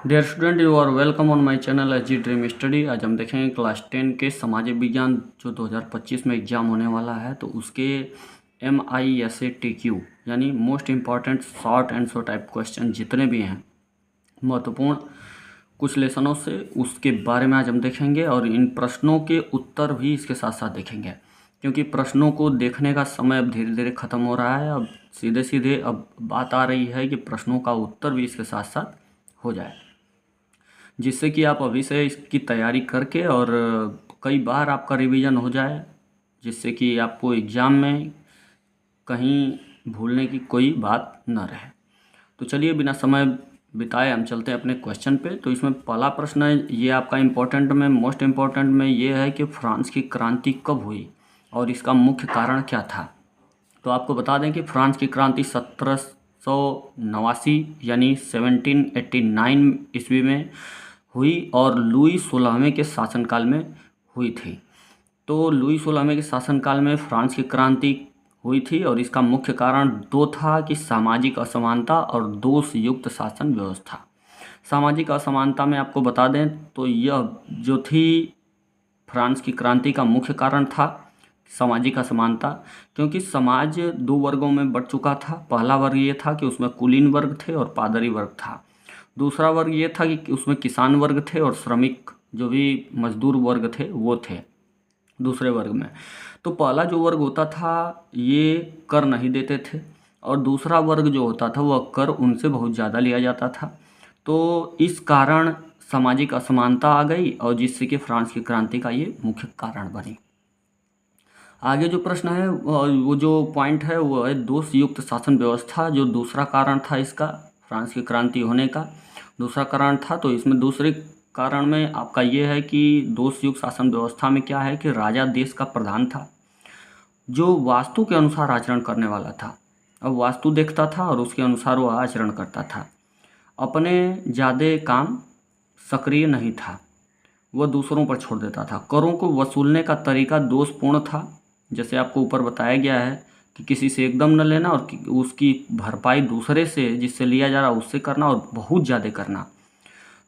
Dear student, you are welcome on my channel H G dream study. आज हम देखेंगे class 10 के सामाजिक विज्ञान जो 2025 में एग्ज़ाम होने वाला है, तो उसके MISATQ यानी most important short answer type question जितने भी हैं महत्वपूर्ण कुछ लेसनों से, उसके बारे में आज हम देखेंगे। और इन प्रश्नों के उत्तर भी इसके साथ साथ देखेंगे, क्योंकि प्रश्नों को देखने का समय अब धीरे धीरे ख़त्म हो रहा है। अब सीधे सीधे अब बात आ रही है कि प्रश्नों का उत्तर भी इसके साथ साथ हो जाए, जिससे कि आप अभी से इसकी तैयारी करके और कई बार आपका रिवीजन हो जाए, जिससे कि आपको एग्ज़ाम में कहीं भूलने की कोई बात न रहे। तो चलिए बिना समय बिताए हम चलते हैं अपने क्वेश्चन पे। तो इसमें पहला प्रश्न है, ये आपका इम्पोर्टेंट में मोस्ट इम्पोर्टेंट में ये है कि फ्रांस की क्रांति कब हुई और इसका मुख्य कारण क्या था। तो आपको बता दें कि फ्रांस की क्रांति 1789 यानी 1789 ईस्वी में हुई और लुई 16वें के शासनकाल में हुई थी। तो लुई 16वें के शासनकाल में फ्रांस की क्रांति हुई थी और इसका मुख्य कारण दो था कि सामाजिक असमानता और दोष युक्त शासन व्यवस्था। सामाजिक असमानता में आपको बता दें तो यह जो थी फ्रांस की क्रांति का मुख्य कारण था सामाजिक असमानता, क्योंकि समाज दो वर्गों में बंट चुका था। पहला वर्ग ये था कि उसमें कुलीन वर्ग थे और पादरी वर्ग था। दूसरा वर्ग ये था कि उसमें किसान वर्ग थे और श्रमिक जो भी मजदूर वर्ग थे वो थे दूसरे वर्ग में। तो पहला जो वर्ग होता था ये कर नहीं देते थे और दूसरा वर्ग जो होता था वह कर उनसे बहुत ज़्यादा लिया जाता था। तो इस कारण सामाजिक असमानता आ गई और जिससे कि फ्रांस की क्रांति का ये मुख्य कारण बनी। आगे जो प्रश्न है वो जो पॉइंट है वो है दोष युक्त शासन व्यवस्था, जो दूसरा कारण था इसका फ्रांस की क्रांति होने का दूसरा कारण था। तो इसमें दूसरे कारण में आपका ये है कि दोष युक्त शासन व्यवस्था में क्या है कि राजा देश का प्रधान था, जो वास्तु के अनुसार आचरण करने वाला था। अब वास्तु देखता था और उसके अनुसार वो आचरण करता था। अपने ज़्यादा काम सक्रिय नहीं था, वह दूसरों पर छोड़ देता था। करों को वसूलने का तरीका दोषपूर्ण था, जैसे आपको ऊपर बताया गया है कि किसी से एकदम न लेना और उसकी भरपाई दूसरे से जिससे लिया जा रहा उससे करना और बहुत ज़्यादा करना।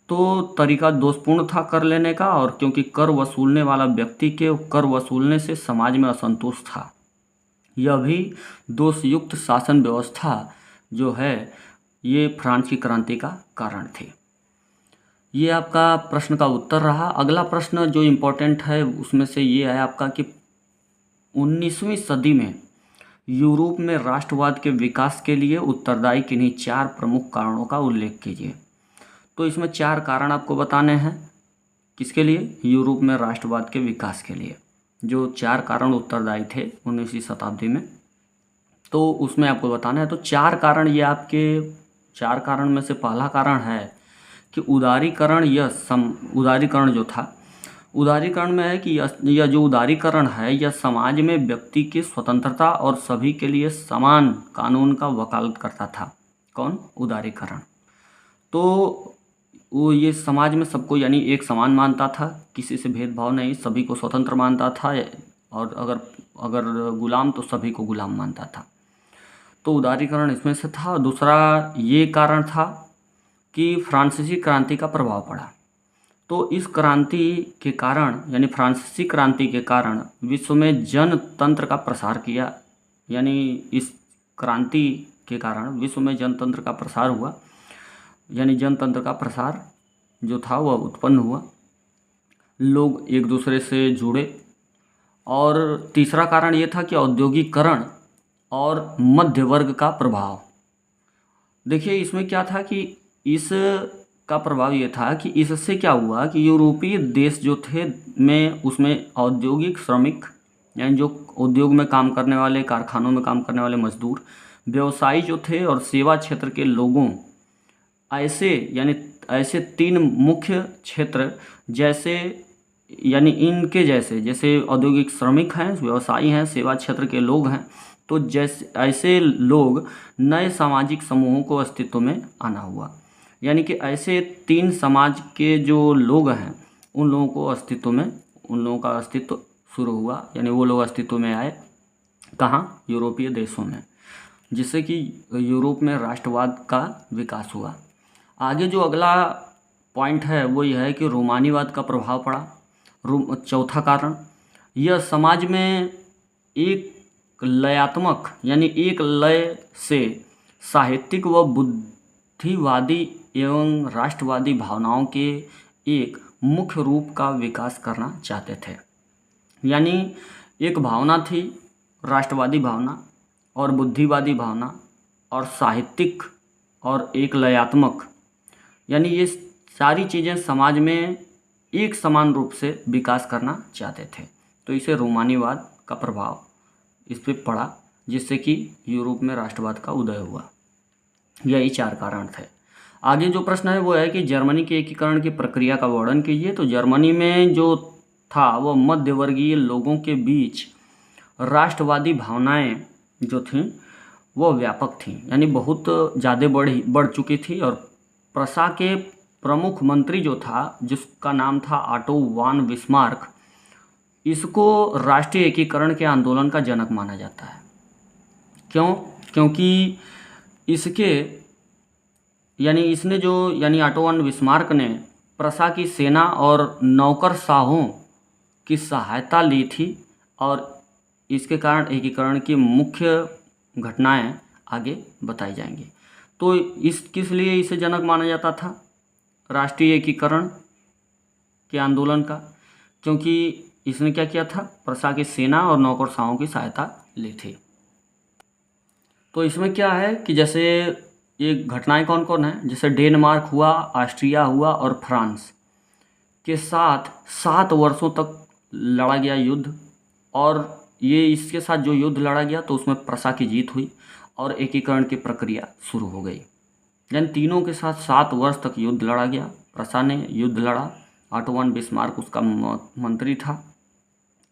तो तरीका दोषपूर्ण था कर लेने का, और क्योंकि कर वसूलने वाला व्यक्ति के कर वसूलने से समाज में असंतोष था। यह भी दोषयुक्त शासन व्यवस्था जो है ये फ्रांस की क्रांति का कारण थी। ये आपका प्रश्न का उत्तर रहा। अगला प्रश्न जो इम्पोर्टेंट है उसमें से ये है आपका कि 19वीं सदी में यूरोप में राष्ट्रवाद के विकास के लिए उत्तरदायी किन्हीं चार प्रमुख कारणों का उल्लेख कीजिए। तो इसमें चार कारण आपको बताने हैं किसके लिए, यूरोप में राष्ट्रवाद के विकास के लिए जो चार कारण उत्तरदायी थे 19वीं शताब्दी में, तो उसमें आपको बताना है। तो चार कारण ये आपके चार कारण में से पहला कारण है कि उदारीकरण। उदारीकरण जो था उदारीकरण में है कि यह जो उदारीकरण है यह समाज में व्यक्ति की स्वतंत्रता और सभी के लिए समान कानून का वकालत करता था। कौन? उदारीकरण। तो वो ये समाज में सबको यानी एक समान मानता था, किसी से भेदभाव नहीं, सभी को स्वतंत्र मानता था, और अगर अगर गुलाम तो सभी को गुलाम मानता था। तो उदारीकरण इसमें से था। दूसरा ये कारण था कि फ्रांसीसी क्रांति का प्रभाव पड़ा। तो इस क्रांति के कारण यानी फ्रांसीसी क्रांति के कारण विश्व में जनतंत्र का प्रसार किया, यानी इस क्रांति के कारण विश्व में जनतंत्र का प्रसार हुआ, यानी जनतंत्र का प्रसार जो था वह उत्पन्न हुआ, लोग एक दूसरे से जुड़े। और तीसरा कारण ये था कि औद्योगिकरण और मध्य वर्ग का प्रभाव। देखिए इसमें क्या था कि इस का प्रभाव ये था कि इससे क्या हुआ कि यूरोपीय देश जो थे में उसमें औद्योगिक श्रमिक यानी जो उद्योग में काम करने वाले, कारखानों में काम करने वाले मजदूर, व्यवसायी जो थे और सेवा क्षेत्र के लोगों, ऐसे तीन मुख्य क्षेत्र जैसे यानी इनके जैसे औद्योगिक श्रमिक हैं, व्यवसायी हैं, सेवा क्षेत्र के लोग हैं, तो जैसे ऐसे लोग नए सामाजिक समूहों को अस्तित्व में आना हुआ। यानी कि ऐसे तीन समाज के जो लोग हैं उन लोगों का अस्तित्व शुरू हुआ, यानी वो लोग अस्तित्व में आए। कहाँ? यूरोपीय देशों में, जिससे कि यूरोप में राष्ट्रवाद का विकास हुआ। आगे जो अगला पॉइंट है वो यह है कि रोमानीवाद का प्रभाव पड़ा। चौथा कारण, यह समाज में एक लयात्मक यानी एक लय से साहित्यिक व बुद्धिवादी एवं राष्ट्रवादी भावनाओं के एक मुख्य रूप का विकास करना चाहते थे। यानी एक भावना थी, राष्ट्रवादी भावना और बुद्धिवादी भावना और साहित्यिक और एक लयात्मक, यानी ये सारी चीज़ें समाज में एक समान रूप से विकास करना चाहते थे। तो इसे रोमानीवाद का प्रभाव इस पे पड़ा, जिससे कि यूरोप में राष्ट्रवाद का उदय हुआ। यही 4 कारण थे। आगे जो प्रश्न है वो है कि जर्मनी के एकीकरण की प्रक्रिया का वर्णन कीजिए। तो जर्मनी में जो था वो मध्यवर्गीय लोगों के बीच राष्ट्रवादी भावनाएं जो थीं वो व्यापक थीं, यानी बहुत ज़्यादा बढ़ चुकी थी। और प्रसा के प्रमुख मंत्री जो था, जिसका नाम था ऑटो वान बिस्मार्क, इसको राष्ट्रीय एकीकरण के आंदोलन का जनक माना जाता है। क्यों? क्योंकि यानी ऑटो वान बिस्मार्क ने प्रसा की सेना और नौकरशाहों की सहायता ली थी, और इसके कारण एकीकरण की मुख्य घटनाएं आगे बताई जाएंगी। तो किस लिए इसे जनक माना जाता था राष्ट्रीय एकीकरण के आंदोलन का? क्योंकि इसने क्या किया था, प्रसा की सेना और नौकरशाहों की सहायता ली थी। तो इसमें क्या है कि जैसे ये घटनाएं कौन कौन है, जैसे डेनमार्क हुआ, ऑस्ट्रिया हुआ और फ्रांस के साथ 7 वर्षों तक लड़ा गया युद्ध, और ये इसके साथ जो युद्ध लड़ा गया तो उसमें प्रसा की जीत हुई और एकीकरण की प्रक्रिया शुरू हो गई। यानी तीनों के साथ 7 वर्ष तक युद्ध लड़ा गया। प्रसा ने युद्ध लड़ा, ऑटो वान बिस्मार्क उसका मंत्री था,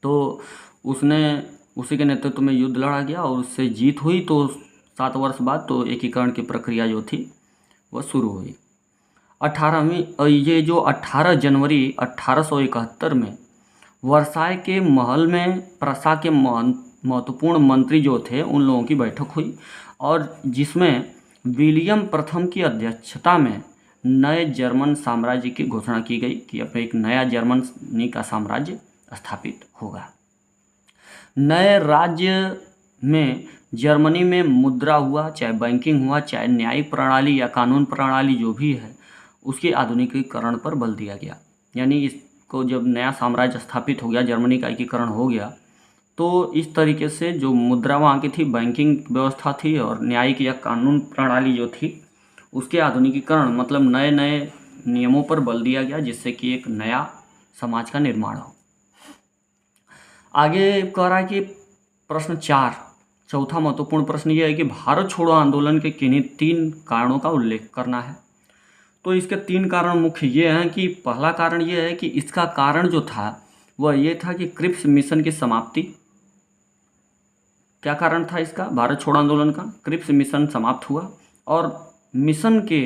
तो उसने उसी के नेतृत्व में युद्ध लड़ा गया और उससे जीत हुई। तो 7 वर्ष बाद तो एकीकरण की प्रक्रिया जो थी वह शुरू हुई। 18 जनवरी 1871 में वर्साय के महल में प्रसा के महत्वपूर्ण मंत्री जो थे उन लोगों की बैठक हुई, और जिसमें विलियम प्रथम की अध्यक्षता में नए जर्मन साम्राज्य की घोषणा की गई कि अब एक नया जर्मनी का साम्राज्य स्थापित होगा। नए राज्य में जर्मनी में मुद्रा हुआ, चाहे बैंकिंग हुआ, चाहे न्यायिक प्रणाली या कानून प्रणाली जो भी है, उसके आधुनिकीकरण पर बल दिया गया। यानी इसको जब नया साम्राज्य स्थापित हो गया, जर्मनी का एकीकरण हो गया, तो इस तरीके से जो मुद्रा वहाँ की थी, बैंकिंग व्यवस्था थी और न्यायिक या कानून प्रणाली जो थी, उसके आधुनिकीकरण मतलब नए नए नियमों पर बल दिया गया, जिससे कि एक नया समाज का निर्माण हो। आगे कह रहा है कि प्रश्न 4, चौथा महत्वपूर्ण प्रश्न यह है कि भारत छोड़ो आंदोलन के किन्हीं 3 कारणों का उल्लेख करना है। तो इसके 3 कारण मुख्य ये हैं कि पहला कारण ये है कि इसका कारण जो था वह ये था कि क्रिप्स मिशन की समाप्ति। क्या कारण था इसका, भारत छोड़ो आंदोलन का? क्रिप्स मिशन समाप्त हुआ और मिशन के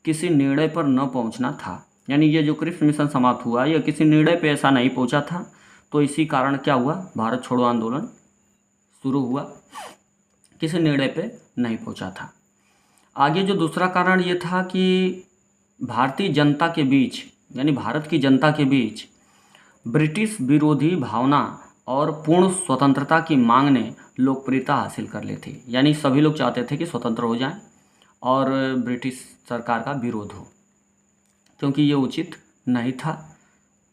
किसी निर्णय पर न पहुंचना था। यानी ये जो क्रिप्स मिशन समाप्त हुआ, यह किसी निर्णय पे ऐसा नहीं पहुंचा था, तो इसी कारण क्या हुआ, भारत छोड़ो आंदोलन शुरू हुआ, किसी निर्णय पे नहीं पहुंचा था। आगे जो दूसरा कारण ये था कि भारतीय जनता के बीच, यानी भारत की जनता के बीच ब्रिटिश विरोधी भावना और पूर्ण स्वतंत्रता की मांग ने लोकप्रियता हासिल कर ली थी। यानी सभी लोग चाहते थे कि स्वतंत्र हो जाएं और ब्रिटिश सरकार का विरोध हो, क्योंकि ये उचित नहीं था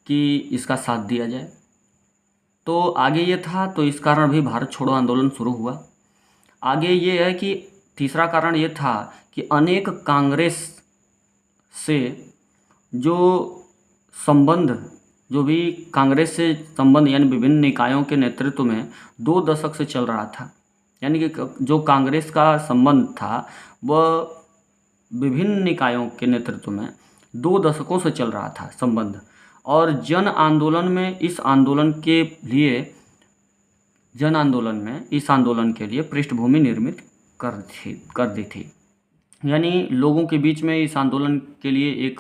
कि इसका साथ दिया जाए। तो आगे ये था, तो इस कारण भी भारत छोड़ो आंदोलन शुरू हुआ। आगे ये है कि तीसरा कारण ये था कि अनेक कांग्रेस से जो भी कांग्रेस से संबंध यानी विभिन्न निकायों के नेतृत्व में 2 दशक से चल रहा था। यानी कि जो कांग्रेस का संबंध था वह विभिन्न निकायों के नेतृत्व में 2 दशकों से चल रहा था संबंध, और जन आंदोलन में इस आंदोलन के लिए पृष्ठभूमि निर्मित कर दी थी। यानी लोगों के बीच में इस आंदोलन के लिए एक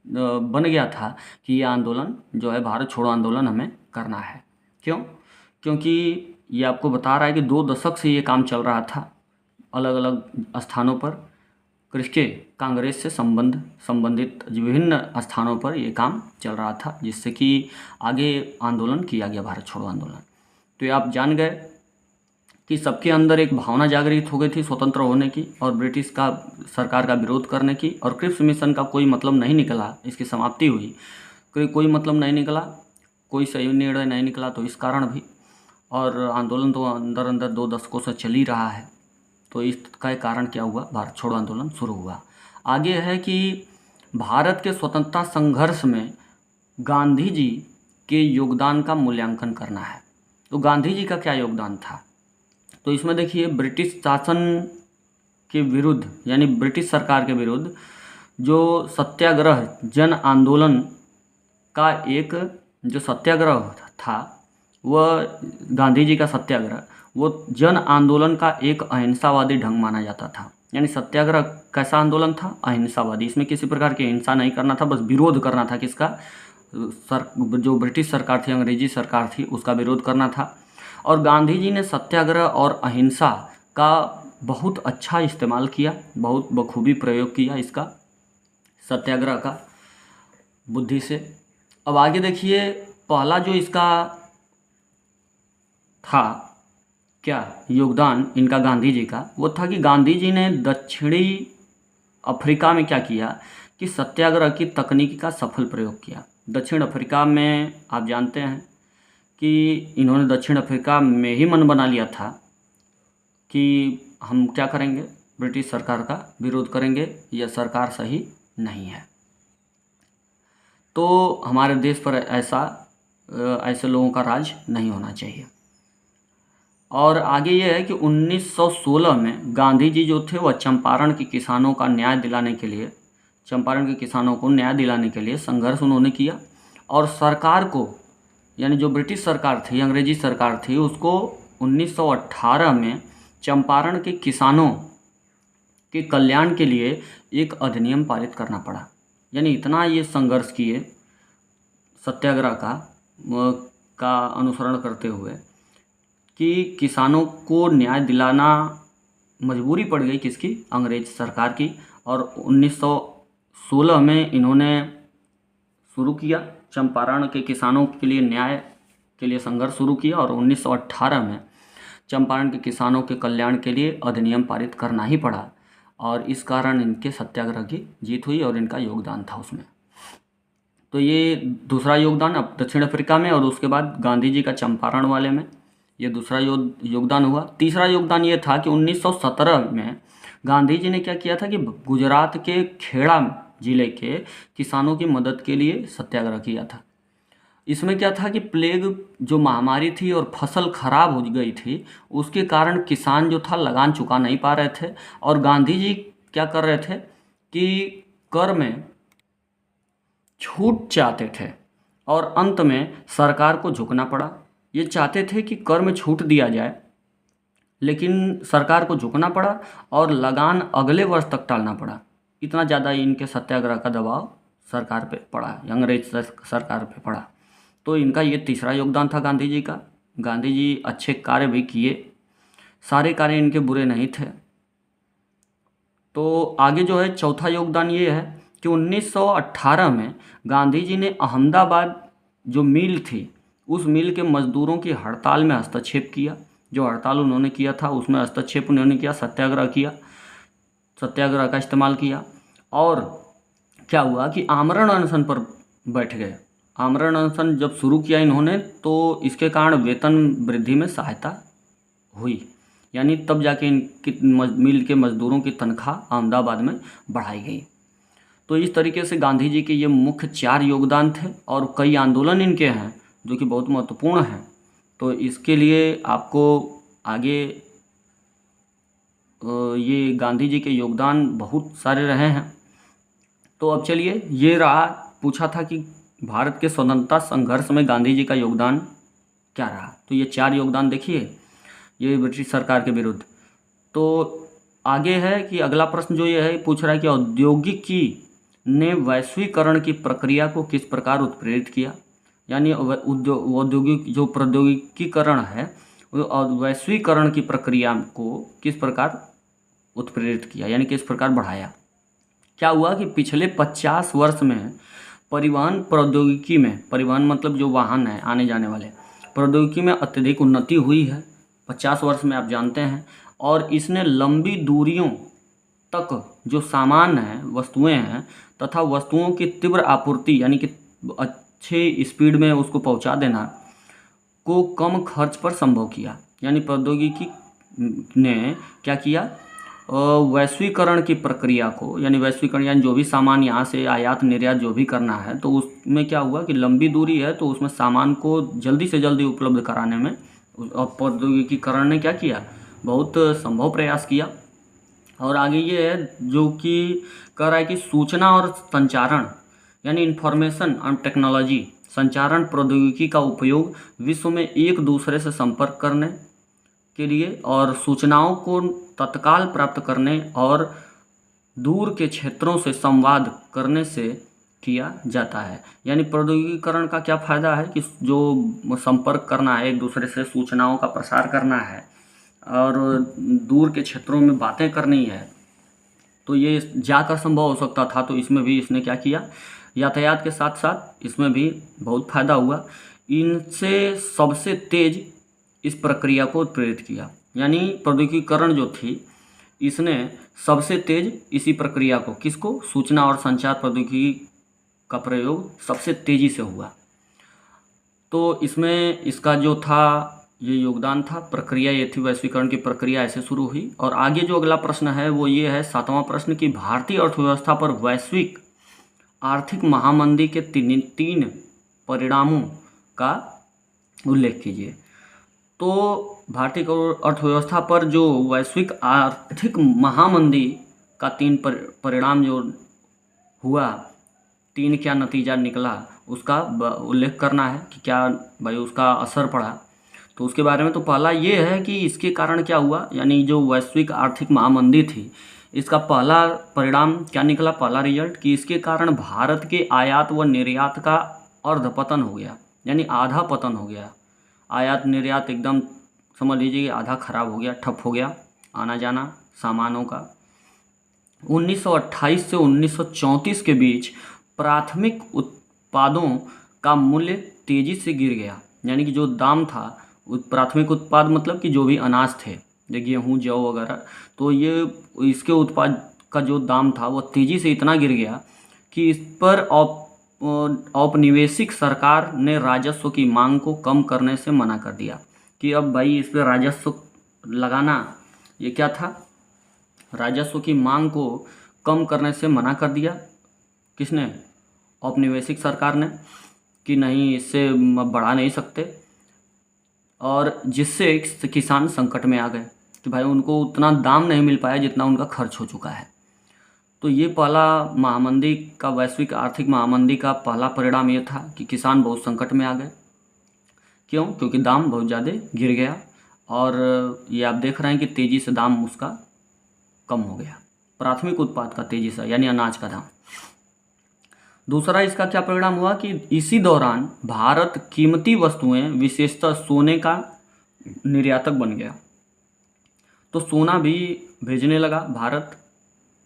बन गया था कि ये आंदोलन जो है भारत छोड़ो आंदोलन हमें करना है। क्यों? क्योंकि ये आपको बता रहा है कि 2 दशक से ये काम चल रहा था अलग अलग स्थानों पर, किसके, कांग्रेस से संबंधित विभिन्न स्थानों पर ये काम चल रहा था, जिससे कि आगे आंदोलन किया गया, भारत छोड़ो आंदोलन। तो ये आप जान गए कि सबके अंदर एक भावना जागृत हो गई थी स्वतंत्र होने की और ब्रिटिश का सरकार का विरोध करने की, और क्रिप्स मिशन का कोई मतलब नहीं निकला, इसकी समाप्ति हुई, कोई मतलब नहीं निकला, कोई सही निर्णय नहीं निकला। तो इस कारण भी, और आंदोलन तो अंदर अंदर 2 दशकों से चल ही रहा है। तो इसका कारण क्या हुआ, भारत छोड़ो आंदोलन शुरू हुआ। आगे है कि भारत के स्वतंत्रता संघर्ष में गांधी जी के योगदान का मूल्यांकन करना है। तो गांधी जी का क्या योगदान था, तो इसमें देखिए, ब्रिटिश शासन के विरुद्ध, यानी ब्रिटिश सरकार के विरुद्ध जो सत्याग्रह जन आंदोलन का एक जो सत्याग्रह था, वह गांधी जी का सत्याग्रह, वो जन आंदोलन का एक अहिंसावादी ढंग माना जाता था। यानी सत्याग्रह कैसा आंदोलन था, अहिंसावादी। इसमें किसी प्रकार की हिंसा नहीं करना था, बस विरोध करना था किसका, जो ब्रिटिश सरकार थी, अंग्रेजी सरकार थी, उसका विरोध करना था। और गांधी जी ने सत्याग्रह और अहिंसा का बहुत अच्छा इस्तेमाल किया, बहुत बखूबी प्रयोग किया इसका, सत्याग्रह का, बुद्धि से। अब आगे देखिए, पहला जो इसका था क्या योगदान इनका गांधी जी का, वो था कि गांधी जी ने दक्षिणी अफ्रीका में क्या किया कि सत्याग्रह की तकनीक का सफल प्रयोग किया। दक्षिण अफ्रीका में आप जानते हैं कि इन्होंने दक्षिण अफ्रीका में ही मन बना लिया था कि हम क्या करेंगे, ब्रिटिश सरकार का विरोध करेंगे, यह सरकार सही नहीं है। तो हमारे देश पर ऐसे लोगों का राज नहीं होना चाहिए। और आगे ये है कि 1916 में गांधी जी जो थे वह चंपारण के किसानों का न्याय दिलाने के लिए, चंपारण के किसानों को न्याय दिलाने के लिए संघर्ष उन्होंने किया। और सरकार को, यानी जो ब्रिटिश सरकार थी, अंग्रेजी सरकार थी, उसको 1918 में चंपारण के किसानों के कल्याण के लिए एक अधिनियम पारित करना पड़ा। यानी इतना ये संघर्ष किए सत्याग्रह का अनुसरण करते हुए कि किसानों को न्याय दिलाना मजबूरी पड़ गई किसकी, अंग्रेज सरकार की। और 1916 में इन्होंने शुरू किया चंपारण के किसानों के लिए न्याय के लिए संघर्ष शुरू किया, और 1918 में चंपारण के किसानों के कल्याण के लिए अधिनियम पारित करना ही पड़ा, और इस कारण इनके सत्याग्रह की जीत हुई और इनका योगदान था उसमें। तो ये दूसरा योगदान अब दक्षिण अफ्रीका में, और उसके बाद गांधी जी का चंपारण वाले में ये दूसरा योगदान हुआ। तीसरा योगदान ये था कि 1917 में गांधी जी ने क्या किया था कि गुजरात के खेड़ा जिले के किसानों की मदद के लिए सत्याग्रह किया था। इसमें क्या था कि प्लेग जो महामारी थी और फसल खराब हो गई थी, उसके कारण किसान जो था लगान चुका नहीं पा रहे थे, और गांधी जी क्या कर रहे थे कि कर में छूट चाहते थे, और अंत में सरकार को झुकना पड़ा। ये चाहते थे कि कर में छूट दिया जाए, लेकिन सरकार को झुकना पड़ा और लगान अगले वर्ष तक टालना पड़ा। इतना ज़्यादा इनके सत्याग्रह का दबाव सरकार पे पड़ा, अंग्रेज सरकार पे पड़ा। तो इनका ये तीसरा योगदान था गांधी जी का। गांधी जी अच्छे कार्य भी किए, सारे कार्य इनके बुरे नहीं थे। तो आगे जो है चौथा योगदान ये है कि 1918 में गांधी जी ने अहमदाबाद जो मिल थी, उस मिल के मजदूरों की हड़ताल में हस्तक्षेप किया। जो हड़ताल उन्होंने किया था उसमें हस्तक्षेप उन्होंने किया, सत्याग्रह किया, सत्याग्रह का इस्तेमाल किया। और क्या हुआ कि आमरण अनशन पर बैठ गए। आमरण अनशन जब शुरू किया इन्होंने, तो इसके कारण वेतन वृद्धि में सहायता हुई, यानी तब जाके इनकी मिल के मजदूरों की तनख्वाह अहमदाबाद में बढ़ाई गई। तो इस तरीके से गांधी जी के ये मुख्य 4 योगदान थे, और कई आंदोलन इनके हैं जो कि बहुत महत्वपूर्ण हैं। तो इसके लिए आपको आगे ये गांधी जी के योगदान बहुत सारे रहे हैं। तो अब चलिए, ये रहा, पूछा था कि भारत के स्वतंत्रता संघर्ष में गांधी जी का योगदान क्या रहा। तो ये 4 योगदान देखिए, ये ब्रिटिश सरकार के विरुद्ध। तो आगे है कि अगला प्रश्न जो ये है पूछ रहा है कि औद्योगिकी ने वैश्वीकरण की प्रक्रिया को किस प्रकार उत्प्रेरित किया। यानी औद्योगिक जो प्रौद्योगिकीकरण है और वैश्वीकरण की प्रक्रिया को किस प्रकार उत्प्रेरित किया, यानी किस प्रकार बढ़ाया। क्या हुआ कि पिछले 50 वर्ष में परिवहन प्रौद्योगिकी में, परिवहन मतलब जो वाहन है आने जाने वाले, प्रौद्योगिकी में अत्यधिक उन्नति हुई है 50 वर्ष में, आप जानते हैं। और इसने लंबी दूरियों तक जो सामान है, वस्तुएं हैं तथा वस्तुओं की तीव्र आपूर्ति यानी कि अच्छे स्पीड में उसको पहुंचा देना को कम खर्च पर संभव किया। यानी प्रौद्योगिकी ने क्या किया, वैश्वीकरण की प्रक्रिया को, यानी वैश्वीकरण यानी जो भी सामान यहाँ से आयात निर्यात जो भी करना है, तो उसमें क्या हुआ कि लंबी दूरी है तो उसमें सामान को जल्दी से जल्दी उपलब्ध कराने में प्रौद्योगिकीकरण ने क्या किया, बहुत संभव प्रयास किया। और आगे ये है जो कि कह रहा है कि सूचना और संचारण यानी इंफॉर्मेशन एंड टेक्नोलॉजी, संचारण प्रौद्योगिकी का उपयोग विश्व में एक दूसरे से संपर्क करने के लिए और सूचनाओं को तत्काल प्राप्त करने और दूर के क्षेत्रों से संवाद करने से किया जाता है। यानी प्रौद्योगिकीकरण का क्या फ़ायदा है कि जो संपर्क करना है, एक दूसरे से सूचनाओं का प्रसार करना है और दूर के क्षेत्रों में बातें करनी है, तो ये जाकर संभव हो सकता था, तो इसमें भी इसने क्या किया, यातायात के साथ साथ इसमें भी बहुत फ़ायदा हुआ। इनसे सबसे तेज़ इस प्रक्रिया को प्रेरित किया। यानी प्रौद्योगिकीकरण जो थी इसने सबसे तेज़ इसी प्रक्रिया को, किसको, सूचना और संचार प्रौद्योगिकी का प्रयोग सबसे तेज़ी से हुआ। तो इसमें इसका जो था ये योगदान था, प्रक्रिया ये थी, वैश्वीकरण की प्रक्रिया ऐसे शुरू हुई। और आगे जो अगला प्रश्न है वो ये है 7वां प्रश्न कि भारतीय अर्थव्यवस्था पर वैश्विक आर्थिक महामंदी के तीन परिणामों का उल्लेख कीजिए। तो भारतीय अर्थव्यवस्था पर जो वैश्विक आर्थिक महामंदी का 3 परिणाम जो हुआ, 3 क्या नतीजा निकला, उसका उल्लेख करना है कि क्या भाई उसका असर पड़ा। तो उसके बारे में तो पहला ये है कि इसके कारण क्या हुआ, यानी जो वैश्विक आर्थिक महामंदी थी इसका पहला परिणाम क्या निकला, पहला रिजल्ट, कि इसके कारण भारत के आयात व निर्यात का अर्धपतन हो गया, यानी आधा पतन हो गया। आयात निर्यात एकदम समझ लीजिए आधा खराब हो गया, ठप हो गया आना जाना सामानों का। 1928 से 1934 के बीच प्राथमिक उत्पादों का मूल्य तेज़ी से गिर गया। यानी कि जो दाम था, प्राथमिक उत्पाद मतलब कि जो भी अनाज थे, गेहूँ जौ वगैरह, तो ये इसके उत्पाद का जो दाम था वो तेज़ी से इतना गिर गया कि इस पर औपनिवेशिक सरकार ने राजस्व की मांग को कम करने से मना कर दिया कि अब भाई इस पर राजस्व लगाना, ये क्या था, राजस्व की मांग को कम करने से मना कर दिया। किसने, औपनिवेशिक सरकार ने, कि नहीं इससे बढ़ा नहीं सकते। और जिससे किसान संकट में आ गए कि भाई उनको उतना दाम नहीं मिल पाया जितना उनका खर्च हो चुका है। तो ये पहला महामंदी का, वैश्विक आर्थिक महामंदी का पहला परिणाम ये था कि किसान बहुत संकट में आ गए। क्यों, क्योंकि दाम बहुत ज़्यादा गिर गया और ये आप देख रहे हैं कि तेज़ी से दाम उसका कम हो गया, प्राथमिक उत्पाद का तेज़ी से, यानी अनाज का दाम। दूसरा इसका क्या परिणाम हुआ कि इसी दौरान भारत कीमती वस्तुएं विशेषतः सोने का निर्यातक बन गया। तो सोना भी भेजने लगा भारत,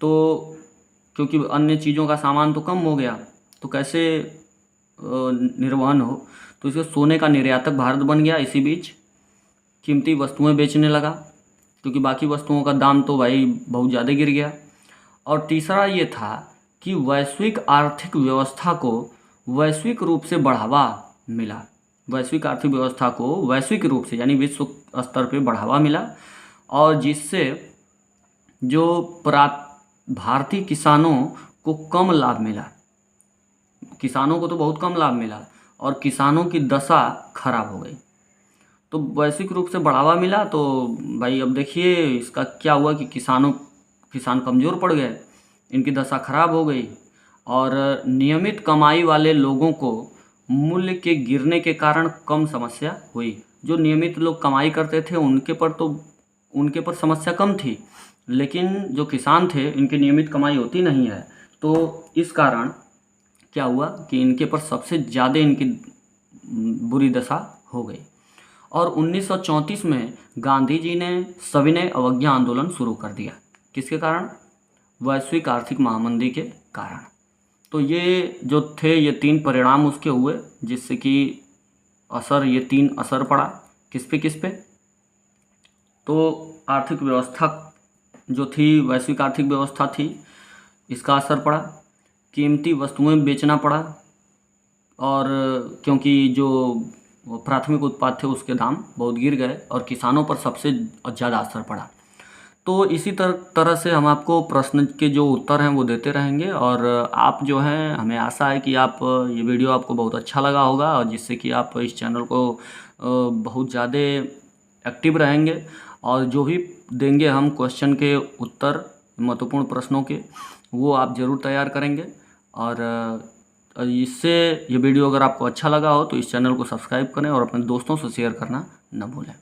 तो क्योंकि अन्य चीज़ों का सामान तो कम हो गया तो कैसे निर्वहन हो, तो इसके सोने का निर्यातक भारत बन गया। इसी बीच कीमती वस्तुएं बेचने लगा क्योंकि बाकी वस्तुओं का दाम तो भाई बहुत ज़्यादा गिर गया। और तीसरा ये था कि वैश्विक आर्थिक व्यवस्था को वैश्विक रूप से बढ़ावा मिला। वैश्विक आर्थिक व्यवस्था को वैश्विक रूप से यानी विश्व स्तर पे बढ़ावा मिला और जिससे जो भारतीय किसानों को कम लाभ मिला, किसानों को तो बहुत कम लाभ मिला और किसानों की दशा खराब हो गई। तो वैश्विक रूप से बढ़ावा मिला तो भाई अब देखिए इसका क्या हुआ कि किसान कमज़ोर पड़ गए, इनकी दशा खराब हो गई और नियमित कमाई वाले लोगों को मूल्य के गिरने के कारण कम समस्या हुई। जो नियमित लोग कमाई करते थे उनके पर समस्या कम थी, लेकिन जो किसान थे इनकी नियमित कमाई होती नहीं है, तो इस कारण क्या हुआ कि इनके पर सबसे ज़्यादा इनकी बुरी दशा हो गई। और 1934 में गांधी जी ने सविनय अवज्ञा आंदोलन शुरू कर दिया। किसके कारण, वैश्विक आर्थिक महामंदी के कारण। तो ये जो थे ये 3 परिणाम उसके हुए, जिससे कि ये 3 असर पड़ा किस पे। तो आर्थिक व्यवस्था जो थी, वैश्विक आर्थिक व्यवस्था थी, इसका असर पड़ा। कीमती वस्तुएं बेचना पड़ा, और क्योंकि जो प्राथमिक उत्पाद थे उसके दाम बहुत गिर गए, और किसानों पर सबसे ज़्यादा असर पड़ा। तो इसी तरह से हम आपको प्रश्न के जो उत्तर हैं वो देते रहेंगे, और आप जो हैं, हमें आशा है कि आप ये वीडियो आपको बहुत अच्छा लगा होगा, और जिससे कि आप इस चैनल को बहुत ज़्यादा एक्टिव रहेंगे, और जो भी देंगे हम क्वेश्चन के उत्तर महत्वपूर्ण प्रश्नों के, वो आप ज़रूर तैयार करेंगे। और इससे ये वीडियो अगर आपको अच्छा लगा हो तो इस चैनल को सब्सक्राइब करें और अपने दोस्तों से शेयर करना न भूलें।